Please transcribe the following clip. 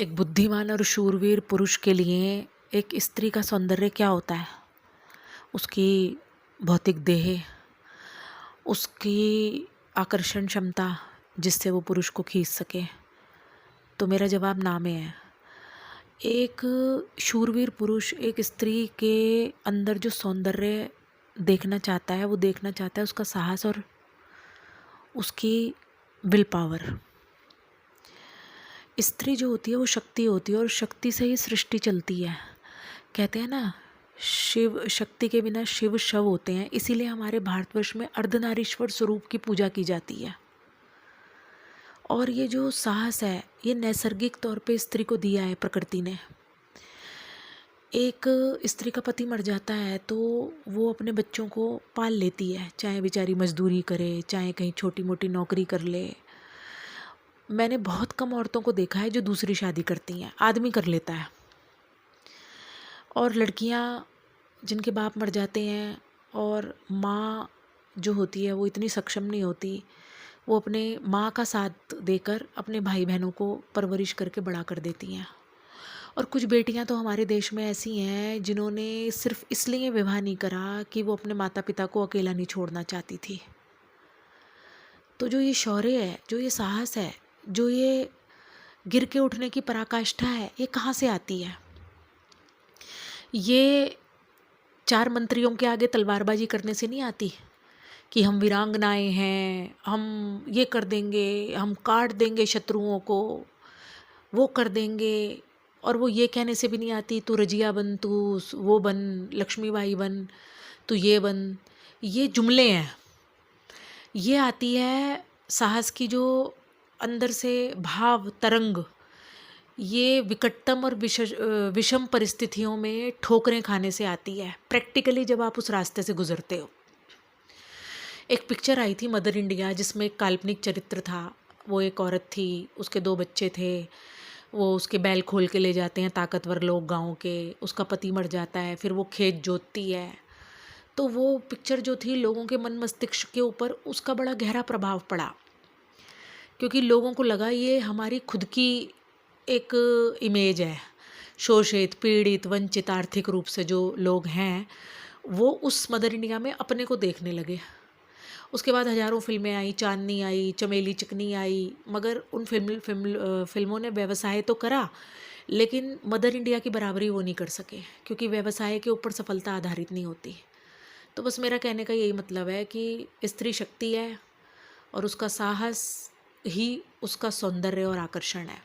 एक बुद्धिमान और शूरवीर पुरुष के लिए एक स्त्री का सौंदर्य क्या होता है? उसकी भौतिक देह, उसकी आकर्षण क्षमता जिससे वो पुरुष को खींच सके। तो मेरा जवाब ना में है। एक शूरवीर पुरुष एक स्त्री के अंदर जो सौंदर्य देखना चाहता है, वो देखना चाहता है उसका साहस और उसकी विल पावर। स्त्री जो होती है वो शक्ति होती है और शक्ति से ही सृष्टि चलती है। कहते हैं ना, शिव शक्ति के बिना शिव शव होते हैं। इसीलिए हमारे भारतवर्ष में अर्धनारीश्वर स्वरूप की पूजा की जाती है। और ये जो साहस है, ये नैसर्गिक तौर पे स्त्री को दिया है प्रकृति ने। एक स्त्री का पति मर जाता है तो वो अपने बच्चों को पाल लेती है, चाहे बेचारी मजदूरी करे, चाहे कहीं छोटी मोटी नौकरी कर ले। मैंने बहुत कम औरतों को देखा है जो दूसरी शादी करती हैं। आदमी कर लेता है। और लड़कियां जिनके बाप मर जाते हैं और माँ जो होती है वो इतनी सक्षम नहीं होती, वो अपने माँ का साथ देकर अपने भाई बहनों को परवरिश करके बड़ा कर देती हैं। और कुछ बेटियां तो हमारे देश में ऐसी हैं जिन्होंने सिर्फ इसलिए विवाह नहीं करा कि वो अपने माता पिता को अकेला नहीं छोड़ना चाहती थी। तो जो ये शौर्य है, जो ये साहस है, जो ये गिर के उठने की पराकाष्ठा है, ये कहाँ से आती है? ये चार मंत्रियों के आगे तलवारबाजी करने से नहीं आती कि हम वीरांगनाएं हैं, हम ये कर देंगे, हम काट देंगे शत्रुओं को, वो कर देंगे। और वो ये कहने से भी नहीं आती तू रजिया बन, तू वो बन, लक्ष्मीबाई बन, तू ये बन। ये जुमले हैं। ये आती है साहस की जो अंदर से भाव तरंग। ये विकटतम और विषम परिस्थितियों में ठोकरें खाने से आती है, प्रैक्टिकली जब आप उस रास्ते से गुजरते हो। एक पिक्चर आई थी मदर इंडिया, जिसमें एक काल्पनिक चरित्र था। वो एक औरत थी, उसके 2 बच्चे थे। वो उसके बैल खोल के ले जाते हैं ताकतवर लोग गांव के। उसका पति मर जाता है, फिर वो खेत जोतती है। तो वो पिक्चर जो थी, लोगों के मन मस्तिष्क के ऊपर उसका बड़ा गहरा प्रभाव पड़ा, क्योंकि लोगों को लगा ये हमारी खुद की एक इमेज है। शोषित, पीड़ित, वंचित आर्थिक रूप से जो लोग हैं, वो उस मदर इंडिया में अपने को देखने लगे। उसके बाद हज़ारों फिल्में आई, चांदनी आई, चमेली चिकनी आई, मगर उन फिल्मों ने व्यवसाय तो करा, लेकिन मदर इंडिया की बराबरी वो नहीं कर सके, क्योंकि व्यवसाय के ऊपर सफलता आधारित नहीं होती। तो बस मेरा कहने का यही मतलब है कि स्त्री शक्ति है और उसका साहस ही उसका सौंदर्य और आकर्षण है।